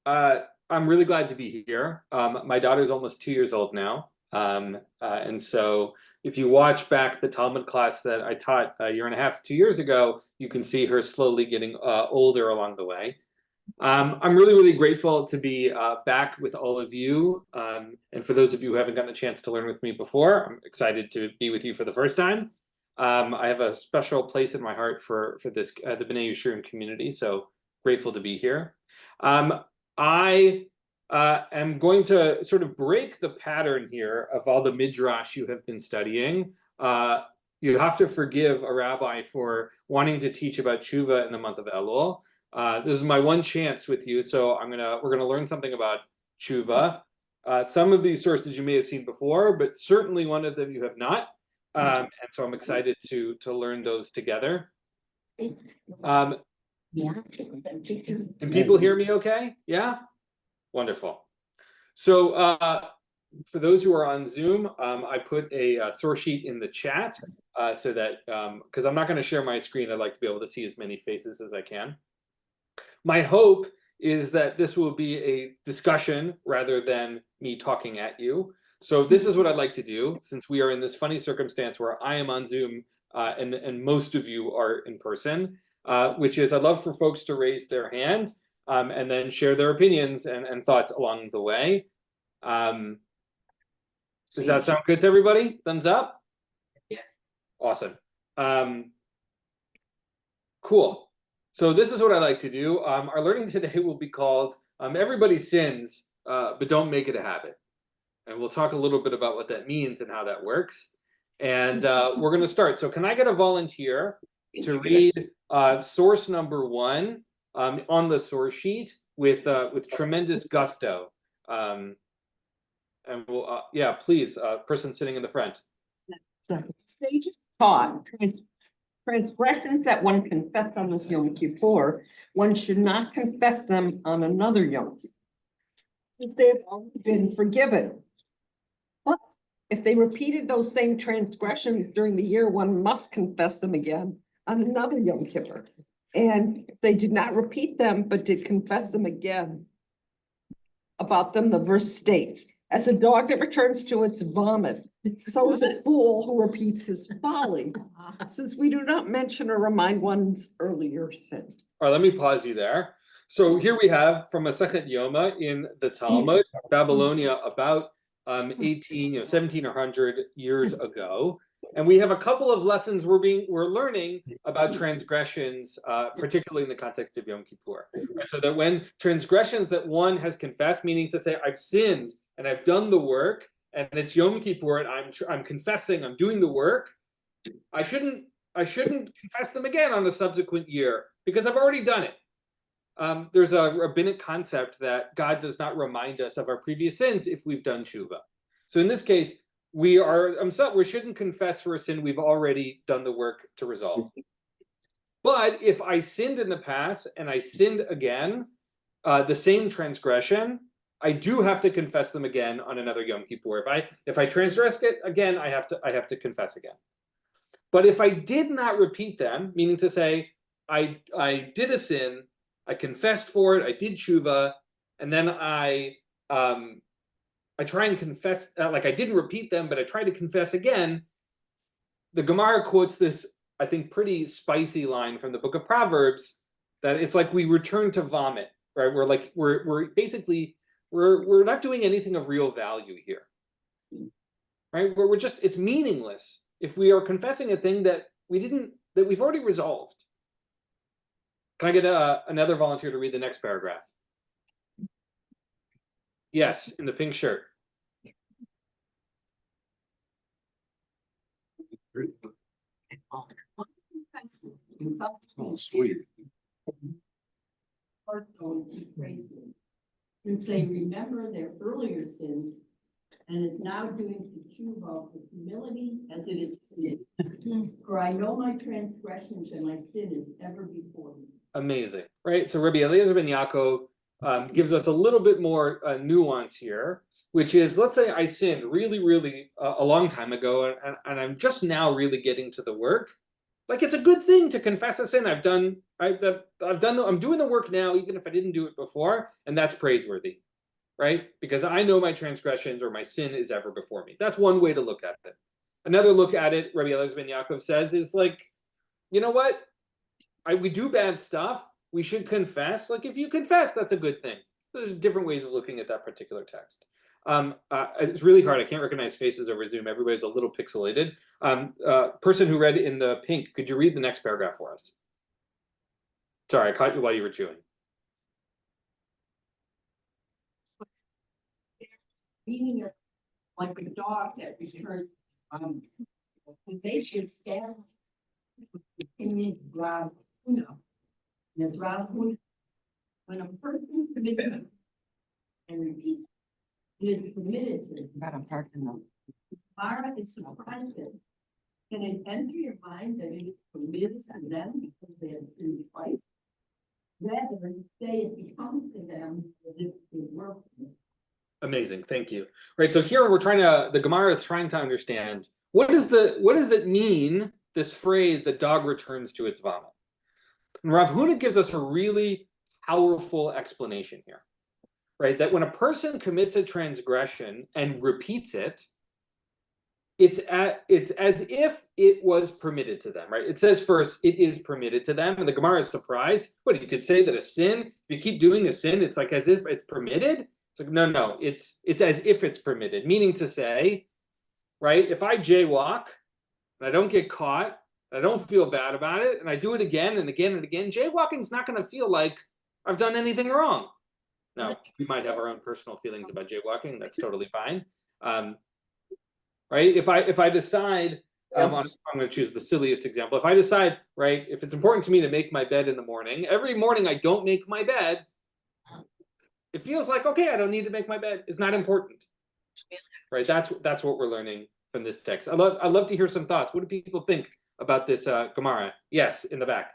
I'm really glad to be here. My daughter's almost 2 years old now. And so if you watch back the Talmud class that I taught a year and a half, 2 years ago, you can see her slowly getting older along the way. I'm really, really grateful to be back with all of you. And for those of you who haven't gotten a chance to learn with me before, I'm excited to be with you for the first time. I have a special place in my heart for this the B'nai Yeshurun community, so grateful to be here. I am going to sort of break the pattern here of all the Midrash you have been studying. You have to forgive a rabbi for wanting to teach about tshuva in the month of Elul. This is my one chance with you, so we're gonna learn something about tshuva. Some of these sources you may have seen before, but certainly one of them you have not. And so I'm excited to learn those together. Can people hear me okay? Yeah? Wonderful. So for those who are on Zoom, I put a source sheet in the chat so that, because I'm not going to share my screen, I'd like to be able to see as many faces as I can. My hope is that this will be a discussion rather than me talking at you. So this is what I'd like to do, since we are in this funny circumstance where I am on Zoom and most of you are in person, which is I'd love for folks to raise their hand and then share their opinions and thoughts along the way. Does that sound good to everybody? Thumbs up? Yes. Awesome. Cool. So this is what I like to do. Our learning today will be called Everybody Sins, but Don't Make It a Habit. And we'll talk a little bit about what that means and how that works. And we're going to start. So can I get a volunteer to read source number 1 on the source sheet with tremendous gusto? And we'll, yeah, please, person sitting in the front. So sages taught transgressions that one confessed on this Yom Kippur, one should not confess them on another Yom Kippur, since they have already been forgiven. But if they repeated those same transgressions during the year, one must confess them again on another Yom Kippur. And if they did not repeat them, but did confess them again, about them, the verse states, as a dog that returns to its vomit, so is a fool who repeats his folly, since we do not mention or remind one's earlier sins. All right, let me pause you there. So here we have from Masechet Yoma in the Talmud, Babylonia, about 1700 years ago. And we have a couple of lessons we're learning about transgressions, particularly in the context of Yom Kippur. Right? So that when transgressions that one has confessed, meaning to say, I've sinned and I've done the work, and it's Yom Kippur, and I'm confessing, I'm doing the work, I shouldn't confess them again on a subsequent year because I've already done it. There's a rabbinic concept that God does not remind us of our previous sins if we've done tshuva. So in this case, we shouldn't confess for a sin we've already done the work to resolve. But if I sinned in the past and I sinned again, the same transgression, I do have to confess them again on another Yom Kippur. If I transgress it again, I have to confess again. But if I did not repeat them, meaning to say I did a sin, I confessed for it, I did tshuva, and then I try and confess, like I didn't repeat them, but I try to confess again. The Gemara quotes this, I think, pretty spicy line from the book of Proverbs that it's like we return to vomit, right? We're basically we're not doing anything of real value here, right? It's meaningless if we are confessing a thing that we've already resolved. Can I get another volunteer to read the next paragraph? Yes, in the pink shirt. Oh, sweet. Since they remember their earlier sins and is now doing teshuva with humility as it is sin. For I know my transgressions and my sin is ever before me. Amazing, right? So Rabbi Eliezer ben Yaakov gives us a little bit more nuance here, which is, let's say I sinned really, really a long time ago, and I'm just now really getting to the work. Like, it's a good thing to confess a sin. I've done right? That I'm doing the work now, even if I didn't do it before, and that's praiseworthy, right? Because I know my transgressions or my sin is ever before me. That's one way to look at it. Another look at it, Rabbi Eliezer ben Yaakov says, is like, you know what? We do bad stuff. We should confess. Like, if you confess, that's a good thing. There's different ways of looking at that particular text. It's really hard. I can't recognize faces over Zoom. Everybody's a little pixelated. Person who read in the pink, could you read the next paragraph for us? Sorry, I caught you while you were chewing. Meaning like a dog that returns, they should stand in Rav Huna. As Rav Huna, when a person commits and repeats, it is permitted to. Mara is surprised. Can it enter your mind that it is permitted to them because they have sinned twice? Rather, say it becomes to them as if it were. Amazing, thank you. Right, so here the Gemara is trying to understand what does it mean, this phrase, the dog returns to its vomit? And Rav Huna gives us a really powerful explanation here, right? That when a person commits a transgression and repeats it, it's as if it was permitted to them, right? It says first, it is permitted to them, and the Gemara is surprised. What, you could say that a sin, if you keep doing a sin, it's like as if it's permitted? It's like, no, it's as if it's permitted, meaning to say, right, if I jaywalk and I don't get caught, I don't feel bad about it, and I do it again and again and again, jaywalking's not going to feel like I've done anything wrong. Now, we might have our own personal feelings about jaywalking. That's totally fine. Right? If I decide, I'm going to choose the silliest example. If I decide, right, if it's important to me to make my bed in the morning, every morning I don't make my bed, it feels like, okay, I don't need to make my bed. It's not important. Right? That's what we're learning from this text. I'd love to hear some thoughts. What do people think about this Gemara? Yes, in the back.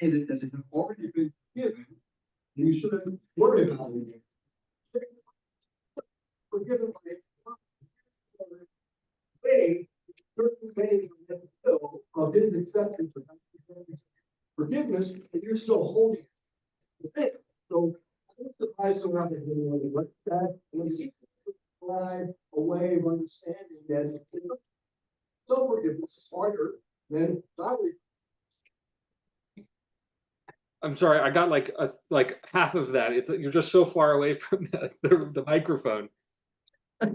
Indicated that it had already been given, you shouldn't worry about it. Forgiven by way, certain ways of his acceptance of forgiveness, and you're still holding it. So I'm surprised around it anyway. What's that? A way of understanding that self-forgiveness is harder than God. I'm sorry, I got like half of that. You're just so far away from the microphone. I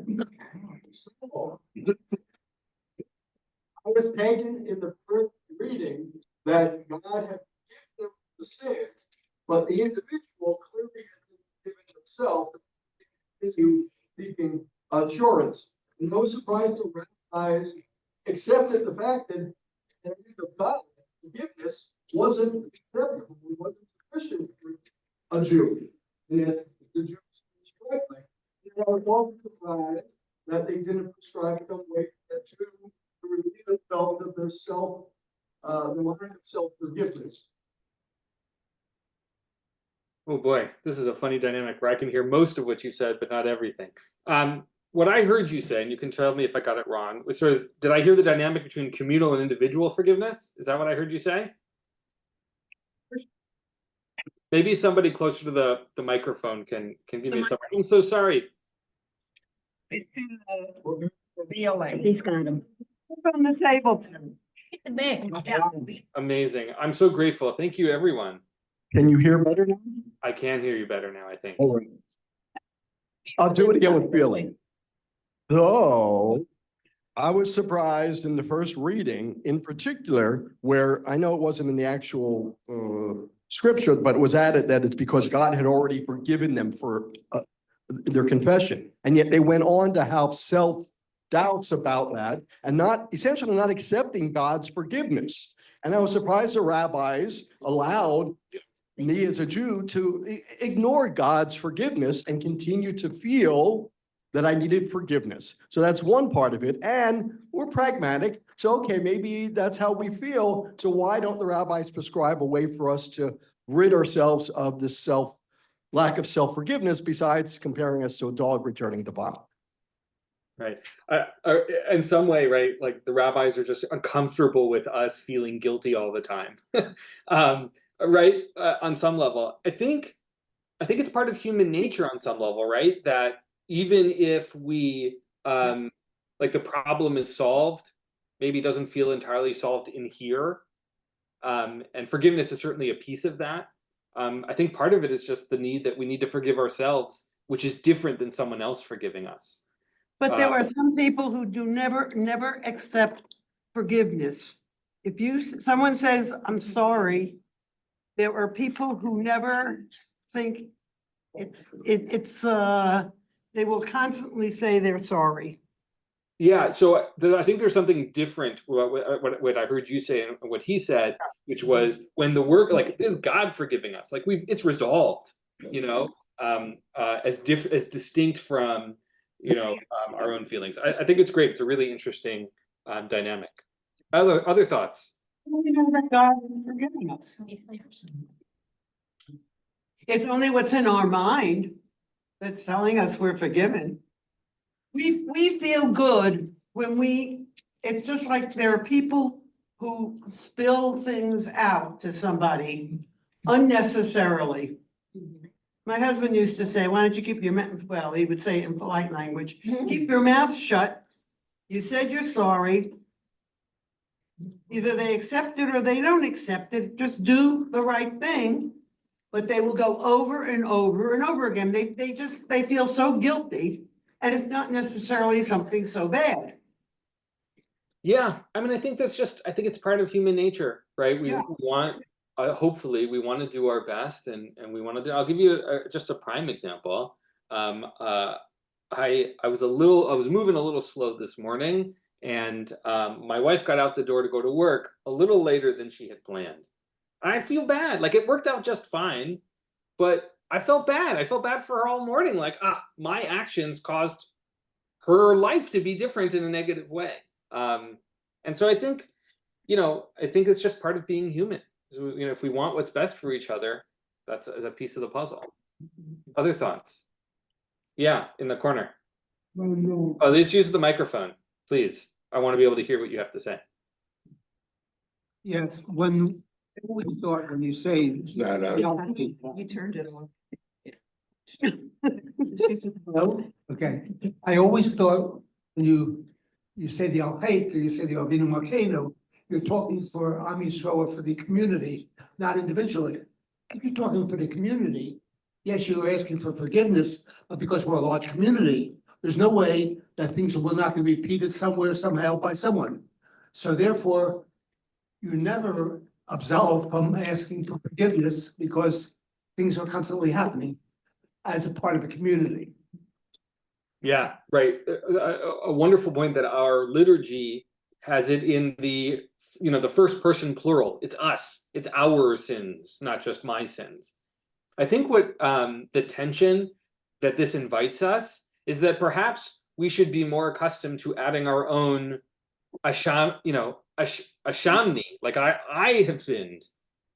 was taken in the first reading that God had forgiven them the sin, but the individual clearly had given himself to seeking assurance. No surprise the rabbis accepted the fact that God's forgiveness wasn't acceptable, it wasn't sufficient for a Jew. And the Jews struggling. I was also surprised that they didn't prescribe some way that Jew to relieve themselves of their the line of self-forgiveness. Oh boy, this is a funny dynamic where I can hear most of what you said, but not everything. What I heard you say, and you can tell me if I got it wrong, was sort of, did I hear the dynamic between communal and individual forgiveness? Is that what I heard you say? Maybe somebody closer to the microphone can give me some. I'm so sorry. It's in the revealing. He's got him. It's on the table, Tim. Amazing. I'm so grateful. Thank you, everyone. Can you hear better now? I can hear you better now, I think. All right. I'll do it again with feeling. So I was surprised in the first reading, in particular, where I know it wasn't in the actual scripture, but it was added that it's because God had already forgiven them for their confession. And yet they went on to have self-doubts about that and essentially not accepting God's forgiveness. And I was surprised the rabbis allowed me as a Jew to ignore God's forgiveness and continue to feel that I needed forgiveness. So that's one part of it. And we're pragmatic. So, okay, maybe that's how we feel. So why don't the rabbis prescribe a way for us to rid ourselves of this lack of self-forgiveness besides comparing us to a dog returning to vomit? Right. In some way, right, like the rabbis are just uncomfortable with us feeling guilty all the time. Right? On some level. I think it's part of human nature on some level, right? That even if we like the problem is solved, maybe doesn't feel entirely solved in here. And forgiveness is certainly a piece of that. I think part of it is just the need that we need to forgive ourselves, which is different than someone else forgiving us. But there are some people who do never accept forgiveness. If someone says, I'm sorry, there are people who never think they will constantly say they're sorry. Yeah, so I think there's something different what I heard you say and what he said, which was when the work, like, is God forgiving us? Like it's resolved, you know, as distinct from, you know, our own feelings. I think it's great. It's a really interesting dynamic. Other thoughts? We know that God is forgiving us. It's only what's in our mind that's telling us we're forgiven. We feel good when it's just like there are people who spill things out to somebody unnecessarily. My husband used to say, why don't you keep your mouth, well, he would say it in polite language, keep your mouth shut. You said you're sorry. Either they accept it or they don't accept it, just do the right thing. But they will go over and over and over again. They feel so guilty, and it's not necessarily something so bad. Yeah, I mean, I think it's part of human nature, right? We want, hopefully, we want to do our best, and we want to do. I'll give you just a prime example. I was moving a little slow this morning, and my wife got out the door to go to work a little later than she had planned. I feel bad. Like, it worked out just fine, but I felt bad. I felt bad for her all morning. Like, my actions caused her life to be different in a negative way. And so I think it's just part of being human. So, you know, if we want what's best for each other, that's a piece of the puzzle. Other thoughts? Yeah, in the corner. Oh, let's use the microphone, please. I want to be able to hear what you have to say. Yes, when we thought when you say. You turned it on. Hello? Okay, I always thought when you say the Al-Hayt, or you say the Avinu Malkeinu, you're talking for Am Yisrael, for the community, not individually. If you're talking for the community, yes, you're asking for forgiveness, but because we're a large community, there's no way that things will not be repeated somewhere, somehow by someone. So therefore, you're never absolved from asking for forgiveness because things are constantly happening as a part of a community. Yeah, right. A wonderful point that our liturgy has it in the first person plural. It's us. It's our sins, not just my sins. I think what the tension that this invites us is that perhaps we should be more accustomed to adding our own ashamni, like I have sinned,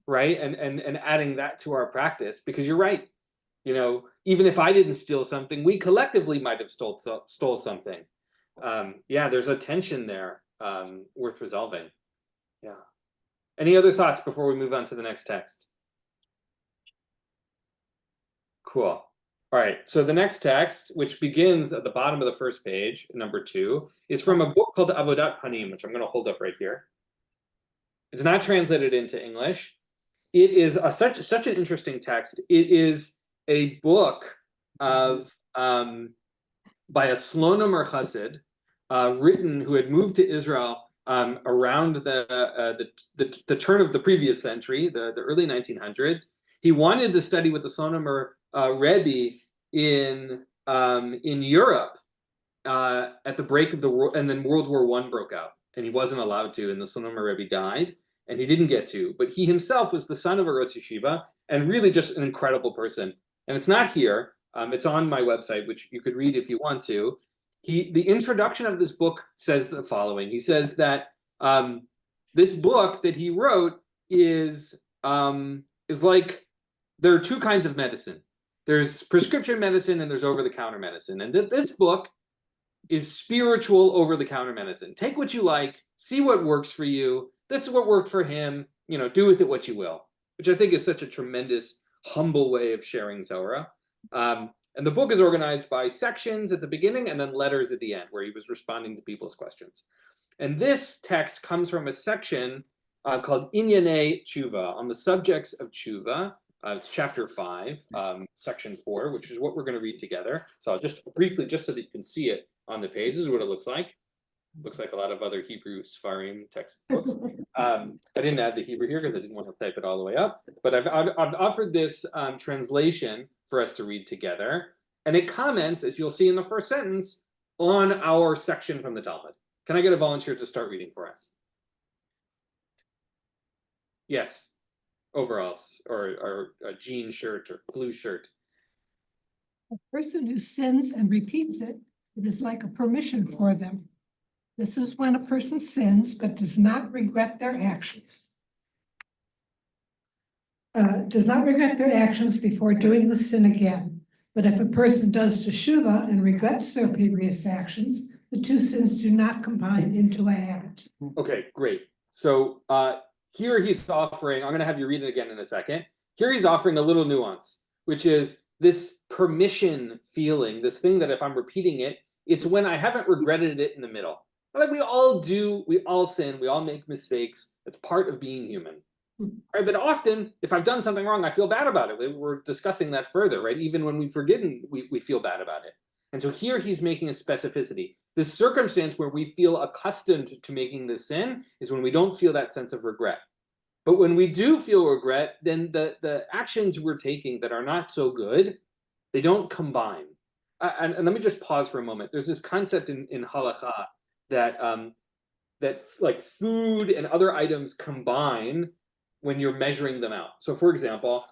right? And adding that to our practice, because you're right. You know, even if I didn't steal something, we collectively might have stole something. Yeah, there's a tension there worth resolving. Yeah. Any other thoughts before we move on to the next text? Cool. All right. So the next text, which begins at the bottom of the first page, number 2, is from a book called Avodat Panim, which I'm going to hold up right here. It's not translated into English. It is such an interesting text. It is a book of by a Slonim Chassid, written who had moved to Israel around the turn of the previous century, the early 1900s. He wanted to study with the Slonim Rabbi in Europe at the break of the war, and then World War I broke out, and he wasn't allowed to, and the Slonim Rabbi died, and he didn't get to. But he himself was the son of a Rosh Yeshiva, and really just an incredible person. And it's not here. It's on my website, which you could read if you want to. The introduction of this book says the following. He says that this book that he wrote is like, there are two kinds of medicine. There's prescription medicine and there's over-the-counter medicine. And that this book is spiritual over-the-counter medicine. Take what you like, see what works for you. This is what worked for him. Do with it what you will, which I think is such a tremendous, humble way of sharing Torah. And the book is organized by sections at the beginning and then letters at the end, where he was responding to people's questions. And this text comes from a section called Inyanei Tshuva, on the subjects of Tshuva. It's chapter 5, section 4, which is what we're going to read together. So I'll just briefly, just so that you can see it on the page, this is what it looks like. Looks like a lot of other Hebrew Sfarim textbooks. I didn't add the Hebrew here because I didn't want to type it all the way up. But I've offered this translation for us to read together. And it comments, as you'll see in the first sentence, on our section from the Talmud. Can I get a volunteer to start reading for us? Yes. Overalls or a jean shirt or blue shirt. A person who sins and repeats it, it is like a permission for them. This is when a person sins but does not regret their actions. Does not regret their actions before doing the sin again. But if a person does teshuva and regrets their previous actions, the two sins do not combine into a habit. Okay, great. So here he's offering, I'm going to have you read it again in a second. Here he's offering a little nuance, which is this permission feeling, this thing that if I'm repeating it, it's when I haven't regretted it in the middle. Like we all do, we all sin, we all make mistakes. It's part of being human. Right? But often, if I've done something wrong, I feel bad about it. We're discussing that further, right? Even when we've forgiven, we feel bad about it. And so here he's making a specificity. This circumstance where we feel accustomed to making the sin is when we don't feel that sense of regret. But when we do feel regret, then the actions we're taking that are not so good, they don't combine. And let me just pause for a moment. There's this concept in halakha that like food and other items combine when you're measuring them out. So for example,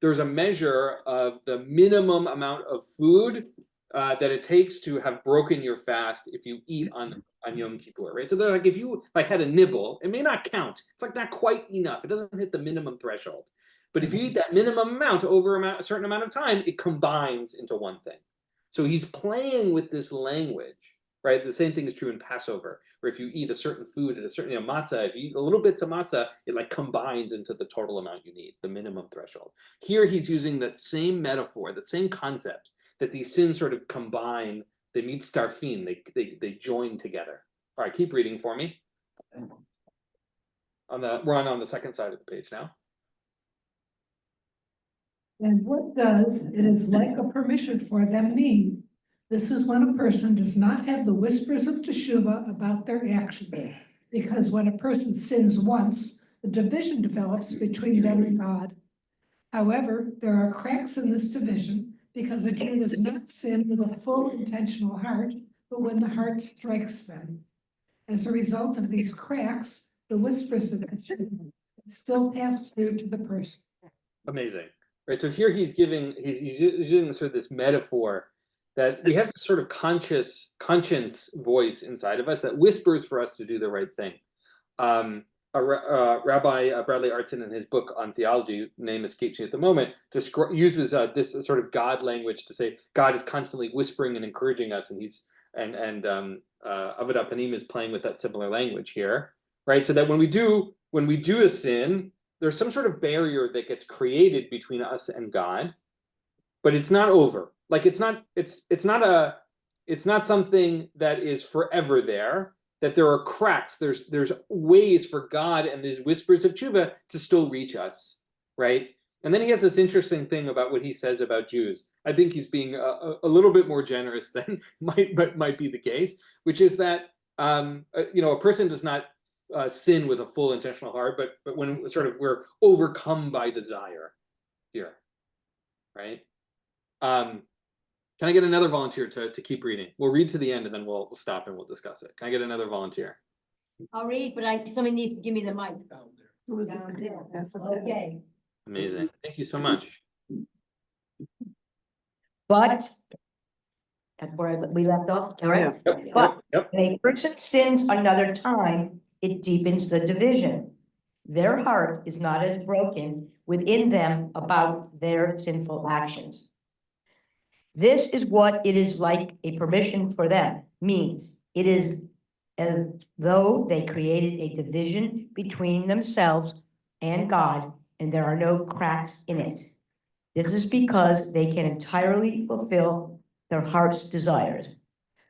there's a measure of the minimum amount of food that it takes to have broken your fast if you eat on Yom Kippur, right? So they're like, if you had a nibble, it may not count. It's like not quite enough. It doesn't hit the minimum threshold. But if you eat that minimum amount over a certain amount of time, it combines into one thing. So he's playing with this language, right? The same thing is true in Passover, where if you eat a certain food at a certain matzah, if you eat a little bits of matzah, it like combines into the total amount you need, the minimum threshold. Here he's using that same metaphor, the same concept, that these sins sort of combine, they meet starfin, they join together. All right, keep reading for me. We're on the second side of the page now. And what does it is like a permission for them mean? This is when a person does not have the whispers of teshuva about their actions. Because when a person sins once, the division develops between them and God. However, there are cracks in this division because a Jew does not sin with a full intentional heart, but when the heart strikes them. As a result of these cracks, the whispers of teshuva still pass through to the person. Amazing. Right. So here he's using sort of this metaphor that we have this sort of conscience voice inside of us that whispers for us to do the right thing. Rabbi Bradley Artson, in his book on theology, name escapes me at the moment, uses this sort of God language to say God is constantly whispering and encouraging us, and Avodat Panim is playing with that similar language here, right? So that when we do a sin, there's some sort of barrier that gets created between us and God, but it's not over. Like it's not something that is forever there, that there are cracks, there's ways for God and these whispers of tshuva to still reach us, right? And then he has this interesting thing about what he says about Jews. I think he's being a little bit more generous than might be the case, which is that a person does not sin with a full intentional heart, but when we're overcome by desire here, right? Can I get another volunteer to keep reading? We'll read to the end and then we'll stop and we'll discuss it. Can I get another volunteer? I'll read, but somebody needs to give me the mic. Down there. Okay. Amazing. Thank you so much. But, that's where we left off, all right? But when a person sins another time, it deepens the division. Their heart is not as broken within them about their sinful actions. This is what it is like a permission for them means. It is as though they created a division between themselves and God, and there are no cracks in it. This is because they can entirely fulfill their heart's desires.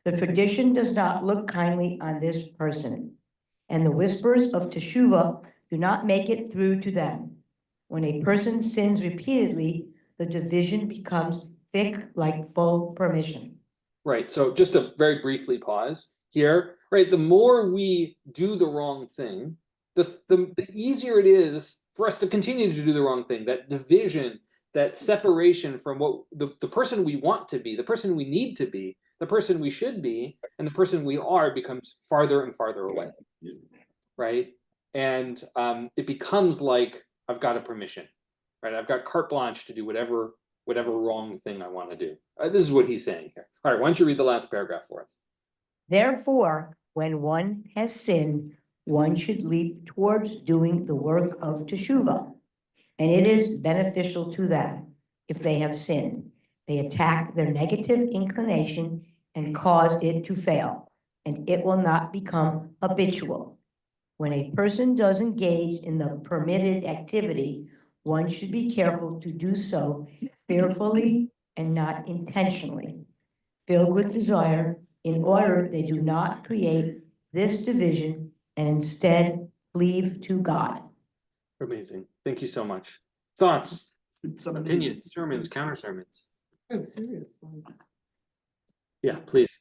The tradition does not look kindly on this person, and the whispers of teshuvah do not make it through to them. When a person sins repeatedly, the division becomes thick like full permission. Right. So just to very briefly pause here, right? The more we do the wrong thing, the easier it is for us to continue to do the wrong thing. That division, that separation from what the person we want to be, the person we need to be, the person we should be, and the person we are becomes farther and farther away. Right. And it becomes like I've got a permission, right? I've got carte blanche to do whatever wrong thing I want to do. This is what he's saying here. All right, why don't you read the last paragraph for us? Therefore, when one has sinned, one should leap towards doing the work of teshuvah, and it is beneficial to them if they have sinned. They attack their negative inclination and cause it to fail, and it will not become habitual. When a person does engage in the permitted activity, one should be careful to do so fearfully and not intentionally, filled with desire, in order they do not create this division and instead cleave to God. Amazing. Thank you so much. Thoughts, opinions, sermons, counter sermons. Oh, seriously. Yeah, please.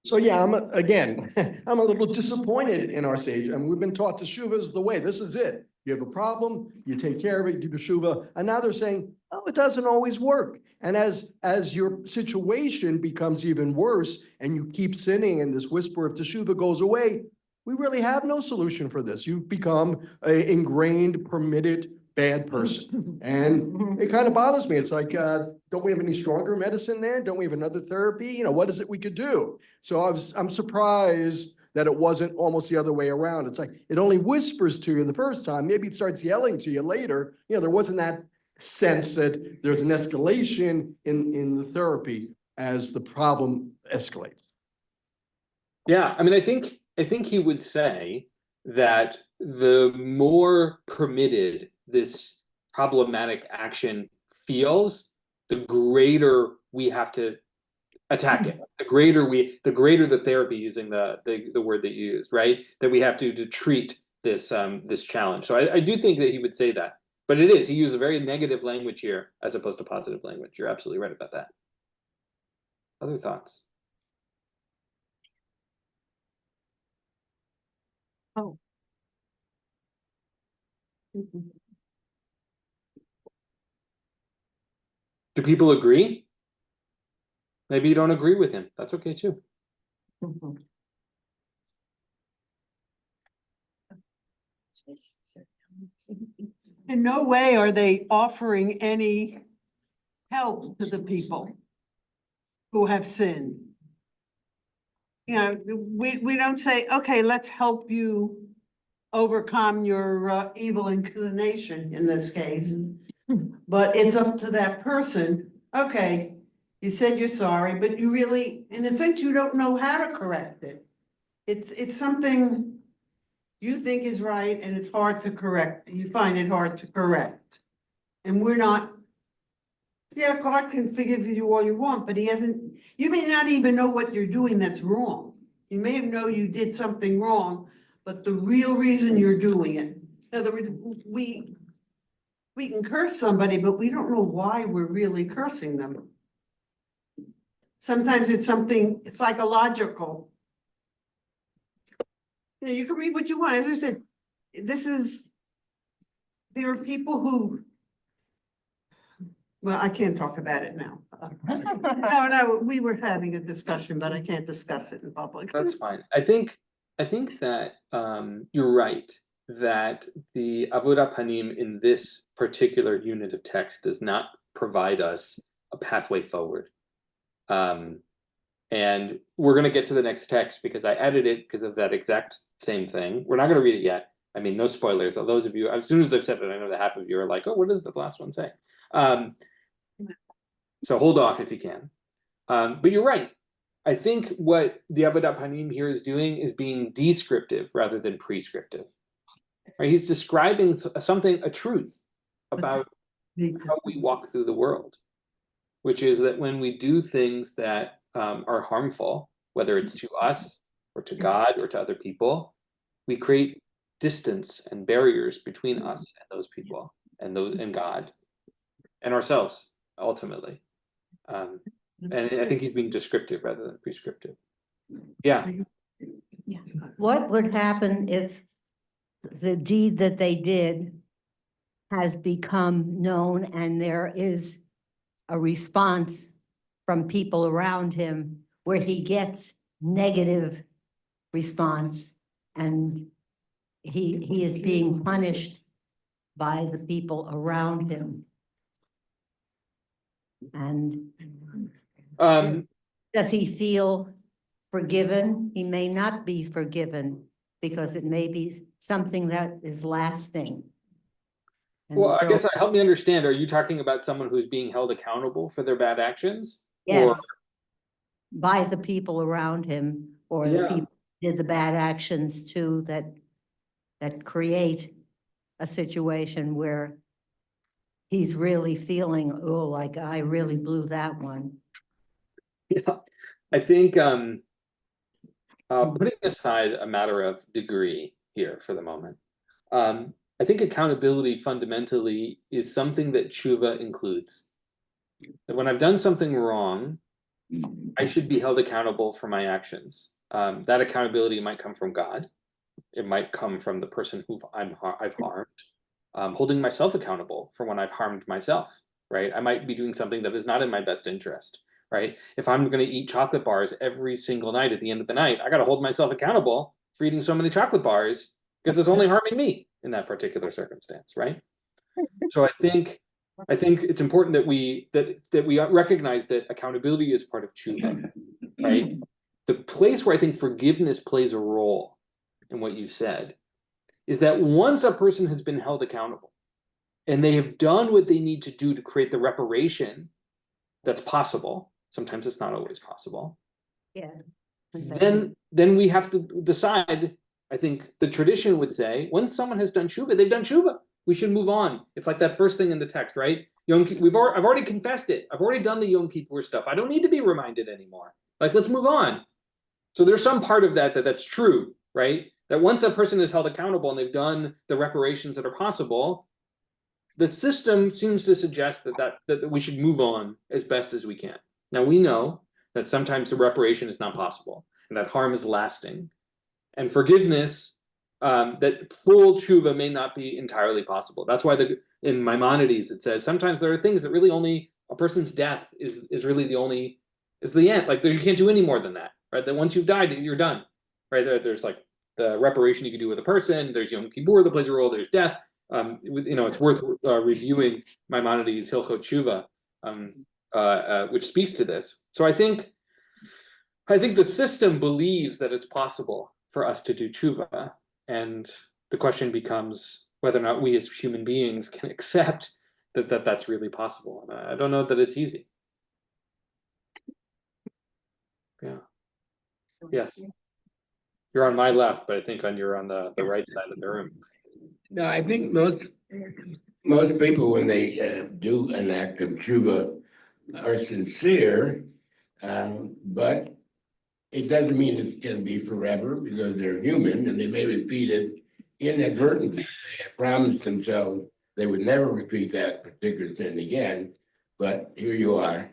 So yeah, I'm a little disappointed in our sage. I mean, we've been taught teshuvah is the way. This is it. You have a problem, you take care of it, you do teshuvah, and now they're saying, oh, it doesn't always work. And as your situation becomes even worse, and you keep sinning, and this whisper of teshuvah goes away, we really have no solution for this. You've become an ingrained, permitted bad person, and it kind of bothers me. It's like, don't we have any stronger medicine then? Don't we have another therapy? You know, what is it we could do? So I'm surprised that it wasn't almost the other way around. It's like, it only whispers to you the first time, maybe it starts yelling to you later. You know, there wasn't that sense that there's an escalation in the therapy as the problem escalates. Yeah, I mean, I think he would say that the more permitted this problematic action feels, the greater we have to attack it. The greater the therapy, using the word that you used, right? That we have to treat this this challenge. So I do think that he would say that, but he uses very negative language here as opposed to positive language. You're absolutely right about that. Other thoughts? Oh. Do people agree? Maybe you don't agree with him. That's okay too. In no way are they offering any help to the people who have sinned. You know, we don't say, okay, let's help you overcome your evil inclination in this case. But it's up to that person. Okay, you said you're sorry, but you really, in a sense, you don't know how to correct it. It's something you think is right and it's hard to correct. You find it hard to correct. And we're not, yeah, God can forgive you all you want, but he hasn't, you may not even know what you're doing that's wrong. You may know you did something wrong, but the real reason you're doing it. In other words, we can curse somebody, but we don't know why we're really cursing them. Sometimes it's something psychological. You know, you can read what you want. As I said, there are people who, well, I can't talk about it now. No, we were having a discussion, but I can't discuss it in public. That's fine. I think that you're right that the Avodat Panim in this particular unit of text does not provide us a pathway forward. And we're going to get to the next text because I added it because of that exact same thing. We're not going to read it yet. I mean, no spoilers. So those of you, as soon as I've said it, I know that half of you are like, oh, what does the last one say? So hold off if you can. But you're right. I think what the Avodat Panim here is doing is being descriptive rather than prescriptive. Right? He's describing something, a truth about how we walk through the world, which is that when we do things that are harmful, whether it's to us or to God or to other people, we create distance and barriers between us and those people and God and ourselves ultimately. And I think he's being descriptive rather than prescriptive. Yeah. What would happen if the deed that they did has become known and there is a response from people around him where he gets negative response and he is being punished by the people around him? And does he feel forgiven? He may not be forgiven because it may be something that is lasting. And Well, I so- guess help me understand. Are you talking about someone who's being held accountable for their bad actions? Yes, Or by the people around him or the Yeah. people who did the bad actions too that create a situation where he's really feeling, oh, like I really blew that one. yeah, I think putting aside a matter of degree here for the moment, I think accountability fundamentally is something that tshuva includes. That when I've done something wrong, I should be held accountable for my actions. That accountability might come from God. It might come from the person who I've harmed. Holding myself accountable for when I've harmed myself, right? I might be doing something that is not in my best interest, right? If I'm going to eat chocolate bars every single night at the end of the night, I got to hold myself accountable for eating so many chocolate bars because it's only harming me in that particular circumstance, right? So I think it's important that we recognize that accountability is part of tshuva, right? The place where I think forgiveness plays a role in what you said is that once a person has been held accountable and they have done what they need to do to create the reparation that's possible, sometimes it's not always possible, Yeah. then we have to decide. I think the tradition would say, once someone has done tshuva, they've done tshuva. We should move on. It's like that first thing in the text, right? I've already confessed it. I've already done the Yom Kippur stuff. I don't need to be reminded anymore. Like, let's move on. So there's some part of that's true, right? That once a person is held accountable and they've done the reparations that are possible, the system seems to suggest that we should move on as best as we can. Now, we know that sometimes the reparation is not possible and that harm is lasting. And forgiveness, that full tshuva may not be entirely possible. That's why in Maimonides it says sometimes there are things that really only a person's death is really is the end. Like you can't do any more than that, right? That once you've died, you're done, right? There's like the reparation you can do with a person. There's Yom Kippur that plays a role. There's death. It's worth reviewing Maimonides' Hilchot Tshuva, which speaks to this. So I think the system believes that it's possible for us to do tshuva, and the question becomes whether or not we as human beings can accept that's really possible. And I don't know that it's easy. Yeah. Yes. You're on my left, but I think you're on the right side of the room. No, I think most people, when they do an act of tshuva, are sincere, but it doesn't mean it's going to be forever because they're human and they may repeat it inadvertently. They have promised themselves they would never repeat that particular sin again, but here you are.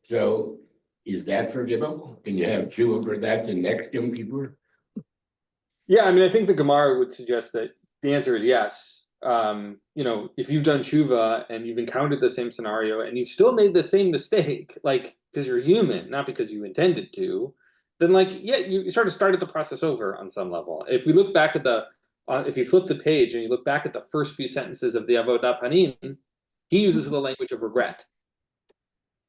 So is that forgivable? Can you have tshuva for that the next Yom Kippur? Yeah, I mean, I think the Gemara would suggest that the answer is yes. If you've done tshuva and you've encountered the same scenario and you've still made the same mistake, like because you're human, not because you intended to, then you start the process over on some level. If we look back at if you flip the page and you look back at the first few sentences of the Avodat Panim, he uses the language of regret,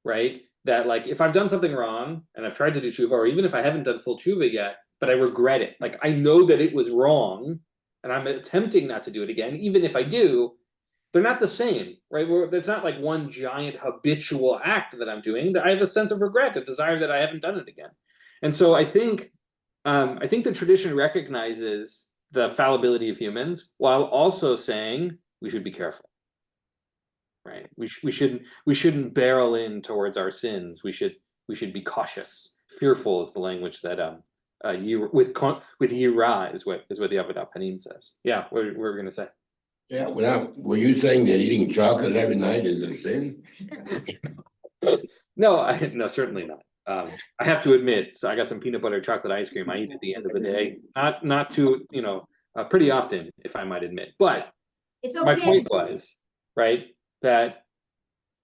right? That if I've done something wrong and I've tried to do tshuva, or even if I haven't done full tshuva yet, but I regret it. I know that it was wrong and I'm attempting not to do it again. Even if I do, they're not the same, right? There's not like one giant habitual act that I'm doing. I have a sense of regret, a desire that I haven't done it again. And so I think the tradition recognizes the fallibility of humans while also saying we should be careful, right? We shouldn't barrel in towards our sins. We should be cautious. Fearful is the language that with yira is what the Avodah Panim says. Yeah, what were we going to say? Yeah, were you saying that eating chocolate every night is a sin? No, certainly not. I have to admit, so I got some peanut butter chocolate ice cream I eat at the end of the day. Not too, pretty often, if I might admit. But It's my okay. point was, right, that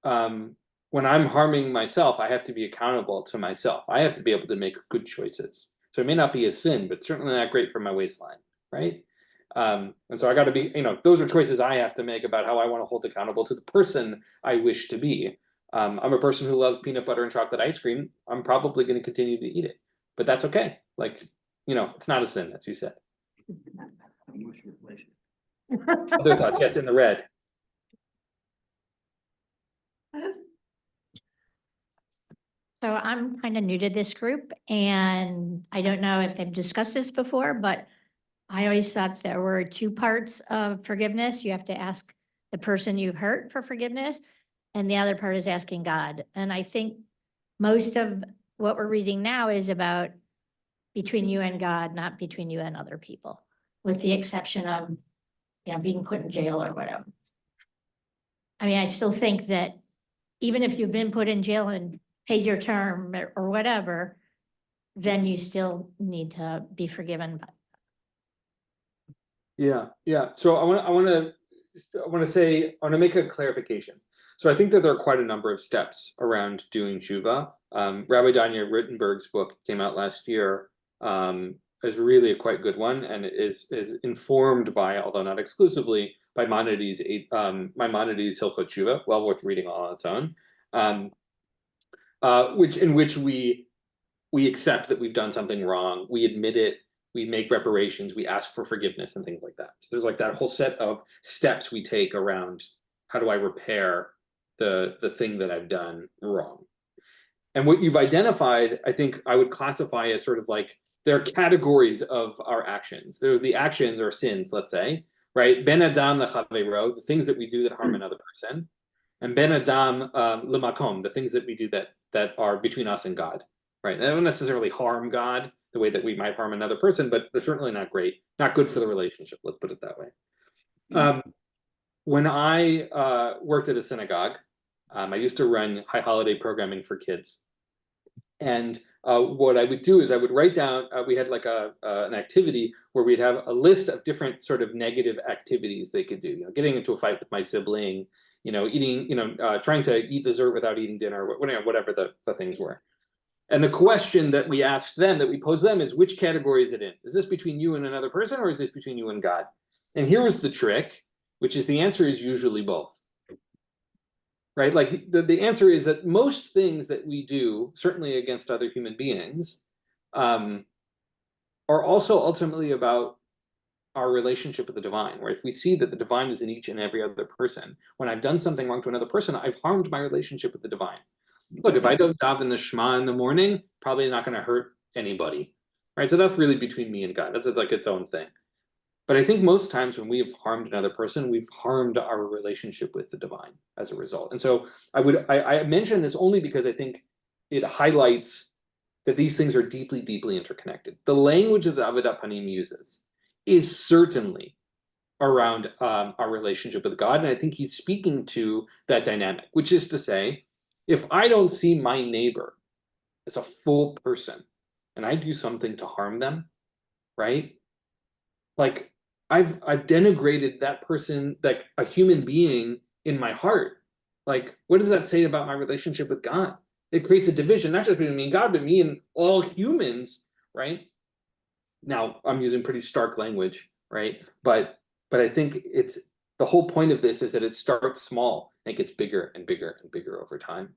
when I'm harming myself, I have to be accountable to myself. I have to be able to make good choices. So it may not be a sin, but certainly not great for my waistline, right? And so I got to be, those are choices I have to make about how I want to hold accountable to the person I wish to be. I'm a person who loves peanut butter and chocolate ice cream. I'm probably going to continue to eat it, but that's okay. Like, it's not a sin, as you said. Other thoughts? Yes, in the red. So I'm kind of new to this group and I don't know if they've discussed this before, but I always thought there were two parts of forgiveness. You have to ask the person you've hurt for forgiveness, and the other part is asking God. And I think most of what we're reading now is about between you and God, not between you and other people, with the exception of, being put in jail or whatever. I mean, I still think that even if you've been put in jail and paid your term or whatever, then you still need to be forgiven. Yeah. So I want to make a clarification. So I think that there are quite a number of steps around doing tshuva. Rabbi Danya Rittenberg's book came out last year. Is really a quite good one, and it is informed by, although not exclusively, by Maimonides' Hilchot Tshuva, well worth reading all on its own. In which we accept that we've done something wrong, we admit it, we make reparations, we ask for forgiveness and things like that. So there's like that whole set of steps we take around how do I repair the thing that I've done wrong. And what you've identified, I think I would classify as sort of like, there are categories of our actions. There's the actions or sins, let's say, right? Ben Adam lechaveiro, the things that we do that harm another person. And Ben Adam lemakom, the things that we do that are between us and God, right? They don't necessarily harm God the way that we might harm another person, but they're certainly not great, not good for the relationship. Let's put it that way. When I worked at a synagogue, I used to run high holiday programming for kids. And what I would do is I would write down, we had like an activity where we'd have a list of different sort of negative activities they could do, getting into a fight with my sibling, eating, trying to eat dessert without eating dinner, whatever the things were. And the question that we asked them, that we posed them, is which category is it in? Is this between you and another person, or is it between you and God? And here was the trick, which is the answer is usually both. Right? Like the answer is that most things that we do, certainly against other human beings, are also ultimately about our relationship with the divine, where if we see that the divine is in each and every other person, when I've done something wrong to another person, I've harmed my relationship with the divine. Look, if I don't daven the Shema in the morning, probably not going to hurt anybody, right? So that's really between me and God. That's like its own thing. But I think most times when we have harmed another person, we've harmed our relationship with the divine as a result. And so I mention this only because I think it highlights that these things are deeply, deeply interconnected. The language that the Avodah Panim uses is certainly around our relationship with God. And I think he's speaking to that dynamic, which is to say, if I don't see my neighbor as a full person and I do something to harm them, right? Like I've denigrated that person, like a human being, in my heart. Like, what does that say about my relationship with God? It creates a division, not just between me and God, but me and all humans, right? Now, I'm using pretty stark language, right? But I think it's the whole point of this is that it starts small and it gets bigger and bigger and bigger over time.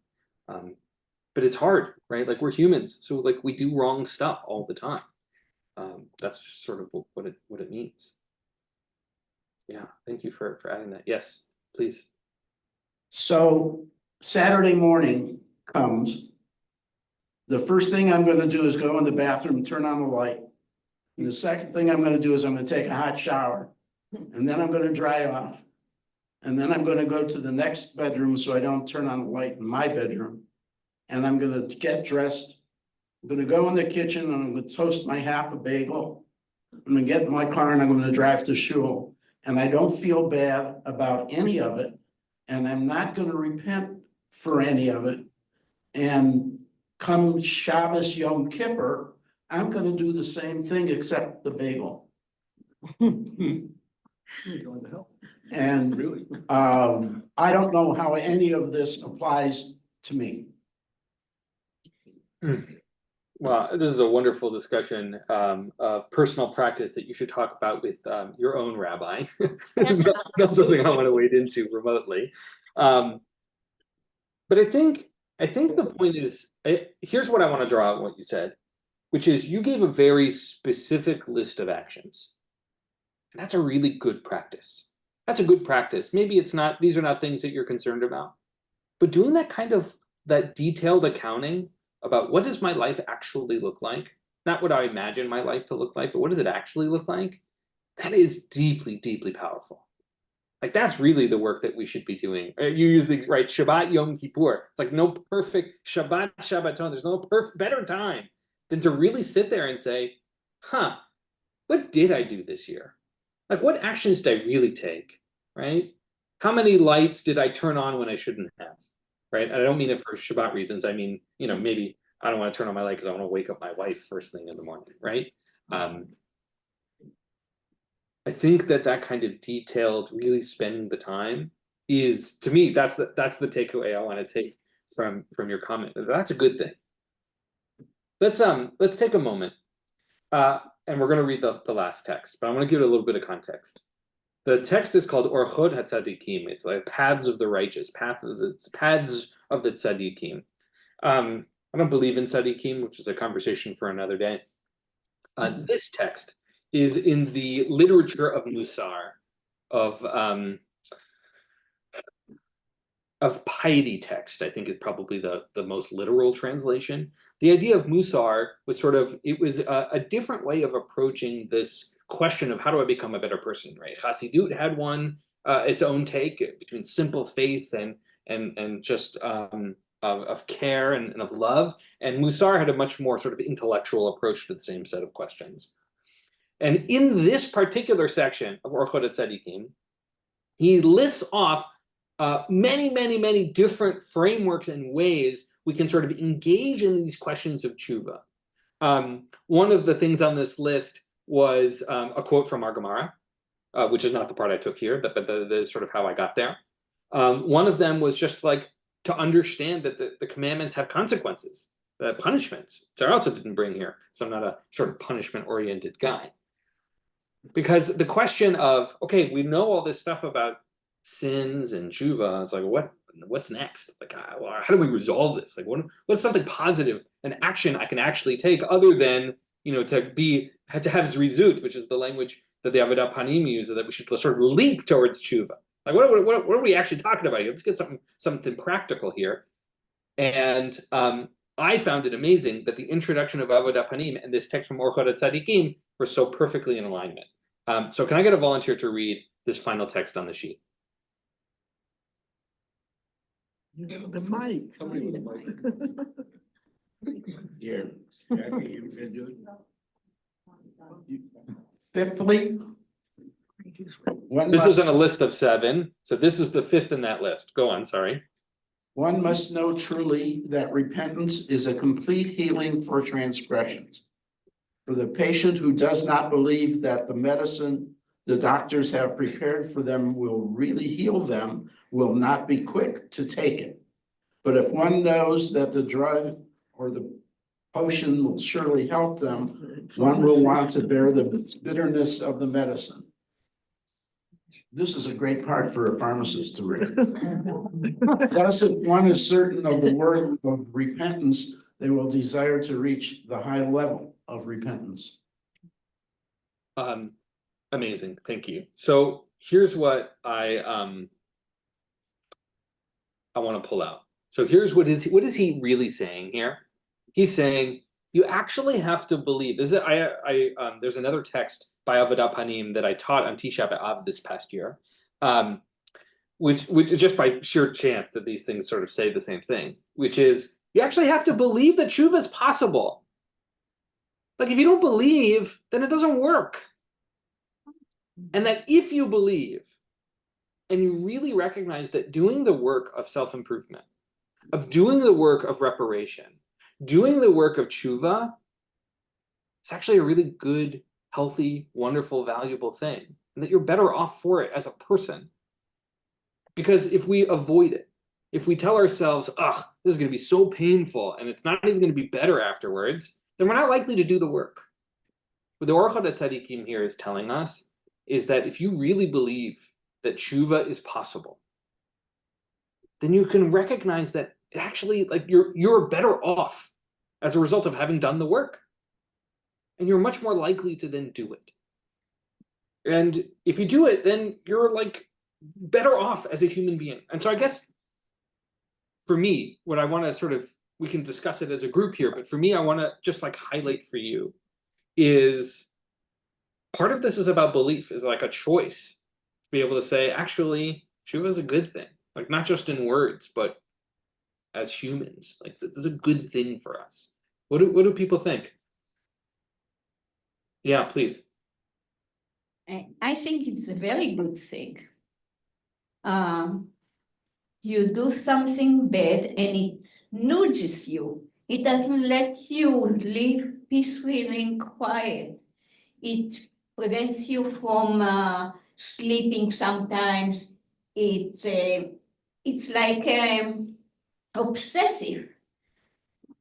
But it's hard, right? Like, we're humans, so like we do wrong stuff all the time. That's just sort of what it means. Yeah, thank you for adding that. Yes. please. So Saturday morning comes. The first thing I'm gonna do is go in the bathroom and turn on the light. And the second thing I'm gonna do is I'm gonna take a hot shower. And then I'm gonna dry off. And then I'm gonna go to the next bedroom so I don't turn on the light in my bedroom. And I'm gonna get dressed. I'm gonna go in the kitchen and I'm gonna toast my half a bagel. I'm gonna get in my car and I'm gonna drive to shul. And I don't feel bad about any of it. And I'm not gonna repent for any of it. And come Shabbos Yom Kippur, I'm gonna do the same thing except the bagel. And Really? I don't know how any of this applies to me. Well, this is a wonderful discussion of personal practice that you should talk about with your own rabbi. It's not something I want to wade into remotely. But I think the point is, here's what I want to draw out what you said, which is you gave a very specific list of actions. And that's a really good practice. That's a good practice. Maybe it's not, these are not things that you're concerned about, but doing that kind of, that detailed accounting about what does my life actually look like? Not what I imagine my life to look like, but what does it actually look like? That is deeply, deeply powerful. Like that's really the work that we should be doing. You use the right Shabbat Yom Kippur. It's like no perfect Shabbat Shabbaton. There's no better time than to really sit there and say, huh, what did I do this year? Like what actions did I really take, right? How many lights did I turn on when I shouldn't have, right? And I don't mean it for Shabbat reasons. I mean, you know, maybe I don't want to turn on my light because I want to wake up my wife first thing in the morning, right? I think that kind of detailed, really spending the time is, to me, that's the takeaway I want to take from your comment. That's a good thing. Let's take a moment, and we're going to read the last text, but I want to give it a little bit of context. The text is called Orchot HaTzadikim. It's like paths of the righteous, paths of the tzaddikim. I don't believe in tzaddikim, which is a conversation for another day. This text is in the literature of Musar, of piety text, I think is probably the most literal translation. The idea of Musar was sort of, it was a different way of approaching this question of how do I become a better person, right? Hasidut had one, its own take between simple faith and just of care and of love. And Musar had a much more sort of intellectual approach to the same set of questions. And in this particular section of Orchot HaTzadikim, he lists off many, many, many different frameworks and ways we can sort of engage in these questions of tshuva. One of the things on this list was a quote from our Gemara, which is not the part I took here, but that is sort of how I got there. One of them was just like to understand that the commandments have consequences, punishments, which I also didn't bring here, so I'm not a sort of punishment-oriented guy. Because the question of, okay, we know all this stuff about sins and tshuva, it's like, what's next? Like, how do we resolve this? Like, what's something positive, an action I can actually take other than, you know, to have zrizut, which is the language that the Avodah Panim use, that we should sort of leap towards tshuva. Like, what are we actually talking about here? Let's get something practical here. And I found it amazing that the introduction of Avodah Panim and this text from Orchot HaTzadikim were so perfectly in alignment. So can I get a volunteer to read this final text on the sheet? The mic. Somebody with the mic. Here. Jackie, you can do it. Fifthly, This is on a list of 7, so this is the 5th in that list. Go on, sorry. one must know truly that repentance is a complete healing for transgressions. For the patient who does not believe that the medicine the doctors have prepared for them will really heal them, will not be quick to take it. But if one knows that the drug or the potion will surely help them, one will want to bear the bitterness of the medicine. This is a great part for a pharmacist to read. Thus, if one is certain of the worth of repentance, they will desire to reach the high level of repentance. Amazing, thank you. So here's what I I want to pull out. So here's what is he really saying here? He's saying you actually have to believe. This is there's another text by Avodat Panim that I taught on Tisha B'Av this past year, which is just by sheer chance that these things sort of say the same thing, which is you actually have to believe that tshuva is possible. Like if you don't believe, then it doesn't work. And that if you believe, and you really recognize that doing the work of self-improvement, of doing the work of reparation, doing the work of tshuva, it's actually a really good, healthy, wonderful, valuable thing, and that you're better off for it as a person. Because if we avoid it, if we tell ourselves, ugh, this is going to be so painful, and it's not even going to be better afterwards, then we're not likely to do the work. What the Orchot Tzadikim here is telling us is that if you really believe that tshuva is possible, then you can recognize that it actually, like, you're better off as a result of having done the work. And you're much more likely to then do it. And if you do it, then you're like better off as a human being. And so I guess for me, what I want to sort of, we can discuss it as a group here, but for me, I want to just like highlight for you is part of this is about belief, is like a choice to be able to say, actually, tshuva is a good thing. Like not just in words, but as humans, like this is a good thing for us. What do people think? Yeah, please. I think it's a very good thing. You do something bad and it nudges you. It doesn't let you live peacefully and quiet. It prevents you from sleeping sometimes. It's like obsessive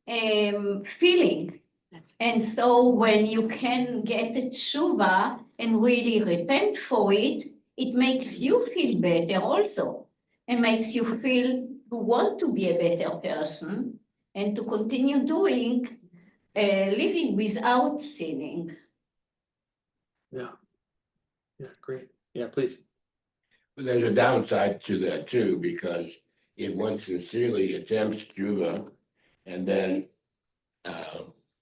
feeling. And so when you can get the tshuva and really repent for it, it makes you feel better also. And makes you feel to want to be a better person and to continue living without sinning. Yeah, great. Yeah, please. But there's a downside to that too, because if one sincerely attempts tshuva and then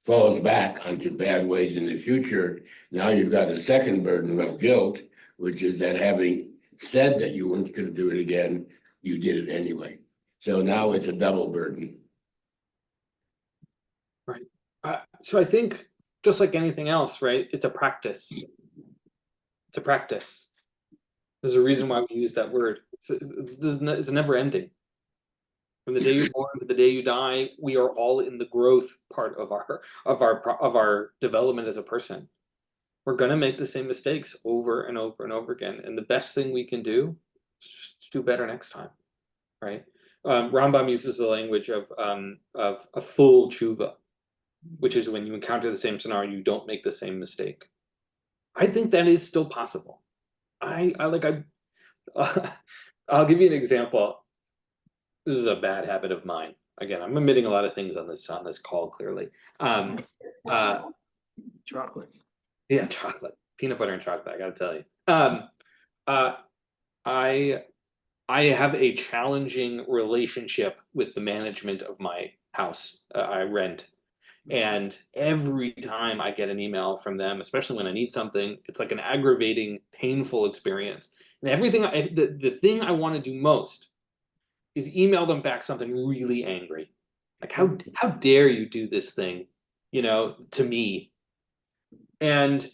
falls back onto bad ways in the future, now you've got a second burden of guilt, which is that having said that you weren't going to do it again, you did it anyway. So now it's a double burden. Right. So I think just like anything else, right? It's a practice. It's a practice. There's a reason why we use that word. It's never ending. From the day you're born to the day you die, we are all in the growth part of our development as a person. We're gonna make the same mistakes over and over and over again, and the best thing we can do is just do better next time, right? Rambam uses the language of a full tshuva, which is when you encounter the same scenario, you don't make the same mistake. I think that is still possible. I'll give you an example. This is a bad habit of mine. Again, I'm admitting a lot of things on this call, clearly. Chocolate. Yeah, chocolate, peanut butter and chocolate. I got to tell you, I have a challenging relationship with the management of my house. I rent, and every time I get an email from them, especially when I need something, it's like an aggravating, painful experience. And everything, the thing I want to do most is email them back something really angry, like how dare you do this thing, to me. And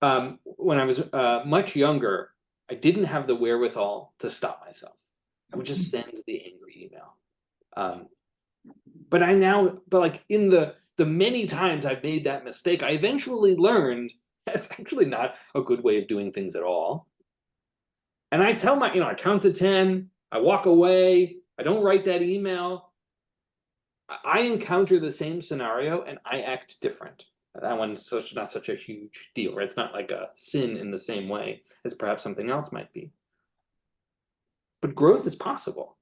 when I was much younger, I didn't have the wherewithal to stop myself. I would just send the angry email. But like in the many times I've made that mistake, I eventually learned that's actually not a good way of doing things at all. And I tell I count to 10, I walk away, I don't write that email. I encounter the same scenario and I act different. That one's not such a huge deal, right? It's not like a sin in the same way as perhaps something else might be. But growth is possible.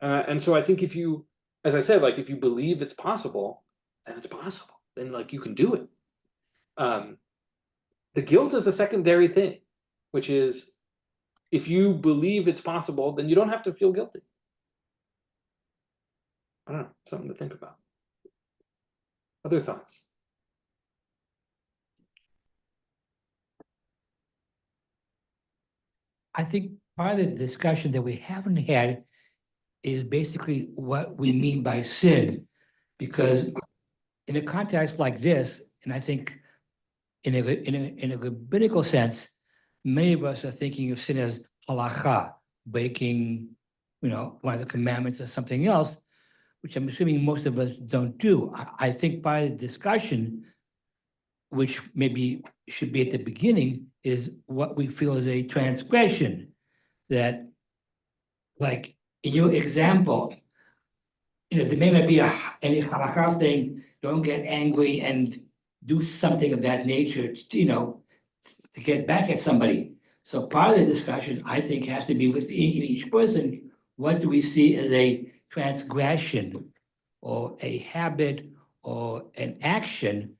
And so I think if you, as I said, like if you believe it's possible, then it's possible. Then like you can do it. The guilt is a secondary thing, which is if you believe it's possible, then you don't have to feel guilty. I don't know, something to think about. Other thoughts? I think part of the discussion that we haven't had is basically what we mean by sin. Because in a context like this, and I think in a rabbinical sense, many of us are thinking of sin as halacha, breaking, one of the commandments or something else, which I'm assuming most of us don't do. I think by the discussion, which maybe should be at the beginning, is what we feel is a transgression. That, like, in your example, there may not be any halakha saying, don't get angry and do something of that nature, to get back at somebody. So part of the discussion, I think, has to be within each person. What do we see as a transgression or a habit or an action?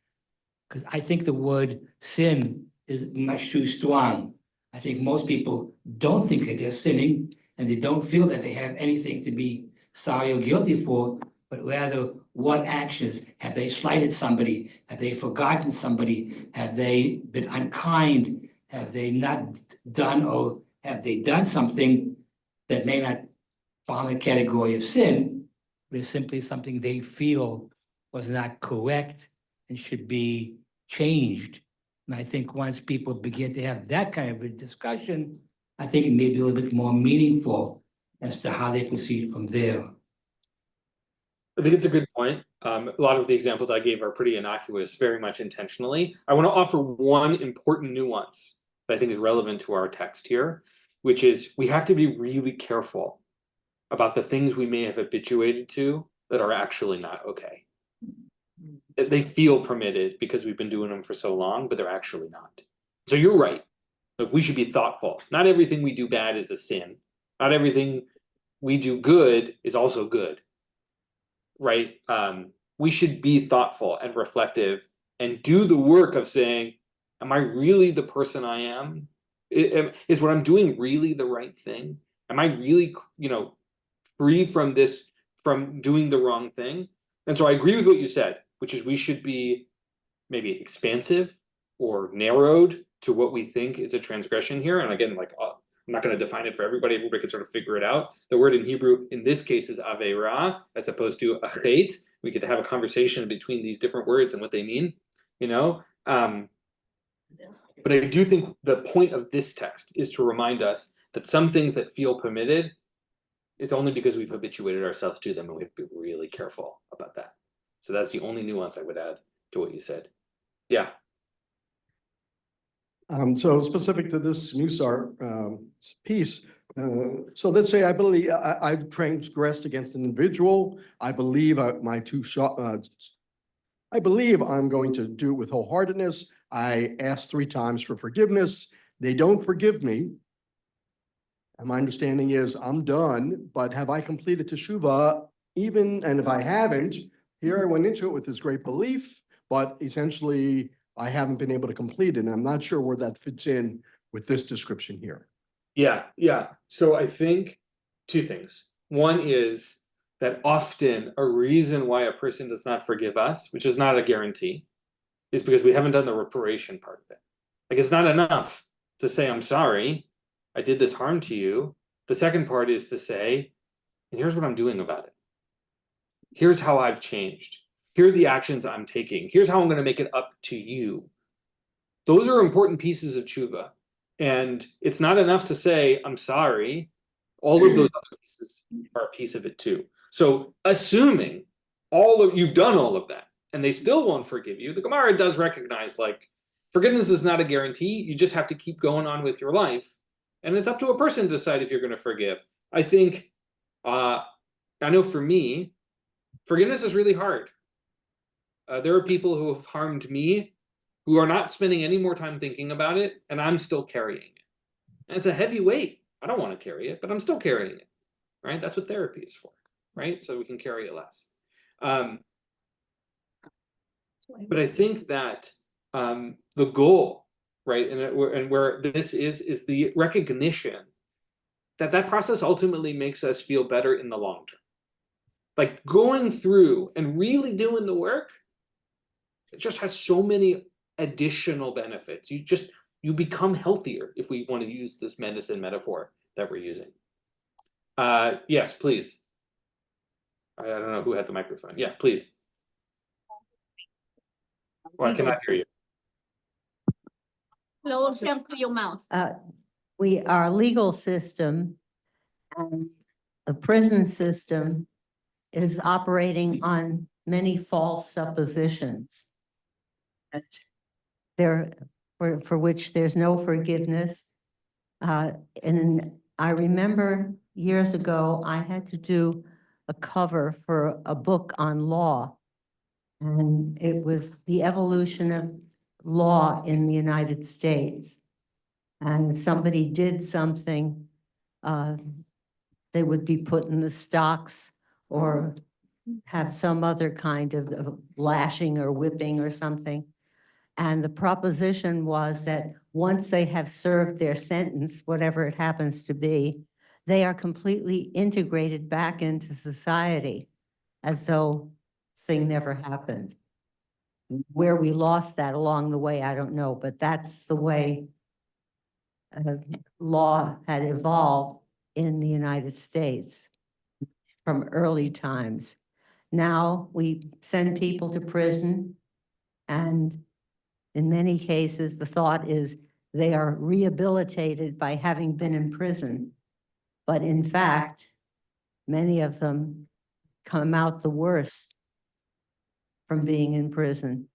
Because I think the word sin is much too strong. I think most people don't think that they're sinning, and they don't feel that they have anything to be sorry or guilty for, but rather what actions. Have they slighted somebody? Have they forgotten somebody? Have they been unkind? Have they not done, or have they done something that may not fall in the category of sin, but is simply something they feel was not correct and should be changed? And I think once people begin to have that kind of a discussion, I think it may be a little bit more meaningful as to how they proceed from there. I think it's a good point. A lot of the examples I gave are pretty innocuous, very much intentionally. I want to offer one important nuance that I think is relevant to our text here, which is we have to be really careful about the things we may have habituated to that are actually not okay. They feel permitted because we've been doing them for so long, but they're actually not. So you're right. Look, we should be thoughtful. Not everything we do bad is a sin. Not everything we do good is also good. Right? We should be thoughtful and reflective and do the work of saying, am I really the person I am? Is what I'm doing really the right thing? Am I really, free from this, from doing the wrong thing? And so I agree with what you said, which is we should be maybe expansive or narrowed to what we think is a transgression here. And again, I'm not going to define it for everybody. Everybody can sort of figure it out. The word in Hebrew in this case is aveira, as opposed to achet. We get to have a conversation between these different words and what they mean, But I do think the point of this text is to remind us that some things that feel permitted is only because we've habituated ourselves to them, and we have to be really careful about that. So that's the only nuance I would add to what you said. Yeah. So specific to this Musar piece, so let's say I believe I've transgressed against an individual. I believe I believe I'm going to do it with wholeheartedness. I asked 3 times for forgiveness. They don't forgive me. And my understanding is I'm done, but have I completed teshuvah even? And if I haven't, here I went into it with this great belief, but essentially I haven't been able to complete it. And I'm not sure where that fits in with this description here. Yeah. So I think 2 things. One is that often a reason why a person does not forgive us, which is not a guarantee, is because we haven't done the reparation part of it. Like, it's not enough to say, I'm sorry, I did this harm to you. The second part is to say, and here's what I'm doing about it. Here's how I've changed. Here are the actions I'm taking. Here's how I'm going to make it up to you. Those are important pieces of tshuva. And it's not enough to say, I'm sorry. All of those other pieces are a piece of it too. So assuming you've done all of that and they still won't forgive you, the Gemara does recognize, forgiveness is not a guarantee. You just have to keep going on with your life. And it's up to a person to decide if you're going to forgive. I think, I know for me, forgiveness is really hard. There are people who have harmed me who are not spending any more time thinking about it, and I'm still carrying it. And it's a heavy weight. I don't want to carry it, but I'm still carrying it, right? That's what therapy is for, right? So we can carry it less. But I think that the goal, right, and where this is the recognition that process ultimately makes us feel better in the long term. like going through and really doing the work, it just has so many additional benefits. You become healthier, if we want to use this medicine metaphor that we're using. Yes, please. I don't know who had the microphone. Yeah, please. Well, I cannot hear you. Close your mouth. Our legal system and the prison system is operating on many false suppositions. For which there's no forgiveness. And I remember years ago, I had to do a cover for a book on law. And it was the evolution of law in the United States. And if somebody did something, they would be put in the stocks or have some other kind of lashing or whipping or something. And the proposition was that once they have served their sentence, whatever it happens to be, they are completely integrated back into society as though thing never happened. Where we lost that along the way, I don't know, but that's the way law had evolved in the United States from early times. Now we send people to prison, and in many cases, the thought is they are rehabilitated by having been in prison. But in fact, many of them come out the worst from being in prison.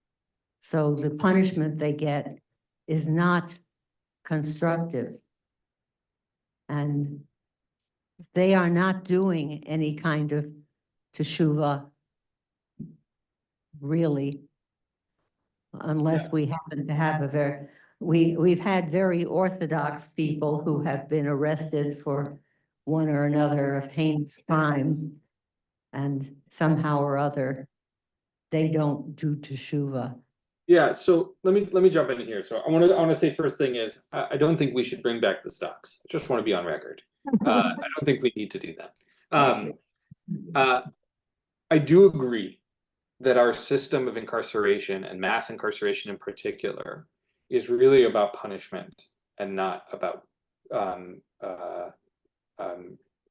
So the punishment they get is not constructive. And they are not doing any kind of teshuvah, really, unless we happen to have we've had very orthodox people who have been arrested for one or another of heinous crimes, and somehow or other, they don't do teshuvah. Yeah, so let me jump in here. So I want to say first thing is I don't think we should bring back the stocks. I just want to be on record. I don't think we need to do that. I do agree that our system of incarceration and mass incarceration in particular is really about punishment and not about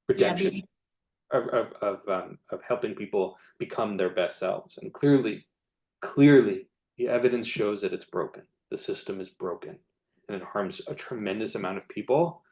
redemption of helping people become their best selves. And clearly, the evidence shows that it's broken. The system is broken, and it harms a tremendous amount of people,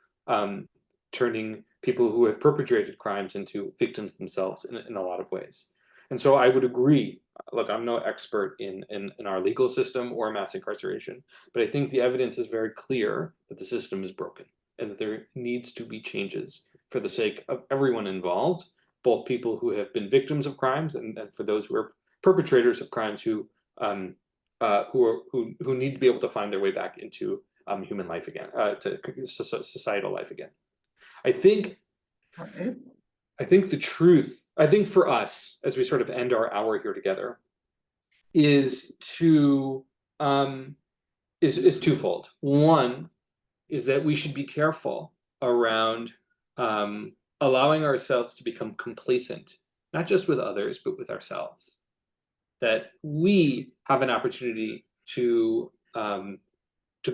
turning people who have perpetrated crimes into victims themselves in a lot of ways. And so I would agree. Look, I'm no expert in our legal system or mass incarceration, but I think the evidence is very clear that the system is broken and that there needs to be changes for the sake of everyone involved, both people who have been victims of crimes and for those who are perpetrators of crimes who need to be able to find their way back into human life again, to societal life again. I think the truth, I think for us, as we sort of end our hour here together, is twofold. One is that we should be careful around allowing ourselves to become complacent, not just with others, but with ourselves. That we have an opportunity to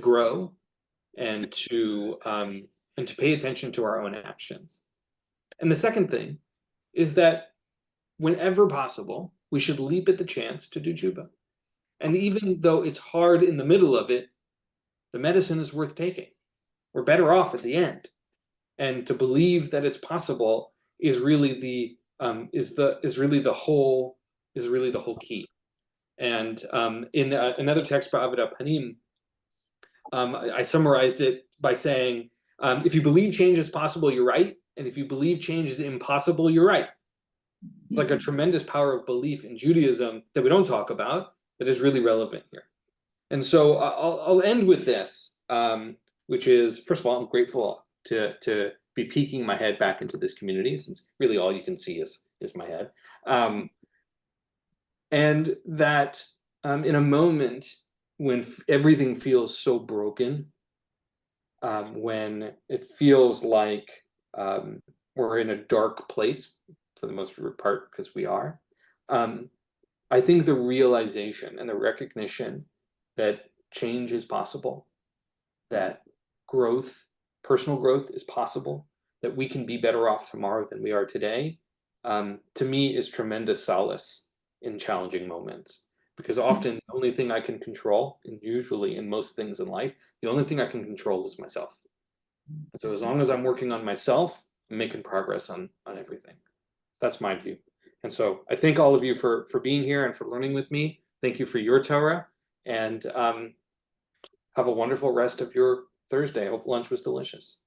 grow and to pay attention to our own actions. And the second thing is that whenever possible, we should leap at the chance to do tshuva. And even though it's hard in the middle of it, the medicine is worth taking. We're better off at the end. And to believe that it's possible is really the whole key. And in another text by Avodat Panim, I summarized it by saying, if you believe change is possible, you're right. And if you believe change is impossible, you're right. It's like a tremendous power of belief in Judaism that we don't talk about that is really relevant here. And so I'll end with this, which is, first of all, I'm grateful to be peeking my head back into this community, since really all you can see is my head. And that in a moment when everything feels so broken, when it feels like we're in a dark place, for the most part, because we are. I think the realization and the recognition that change is possible, that growth, personal growth is possible, that we can be better off tomorrow than we are today, to me is tremendous solace in challenging moments. Because often the only thing I can control, and usually in most things in life, the only thing I can control is myself. And so as long as I'm working on myself, I'm making progress on everything. That's my view. And so I thank all of you for being here and for learning with me. Thank you for your Torah, and have a wonderful rest of your Thursday. I hope lunch was delicious.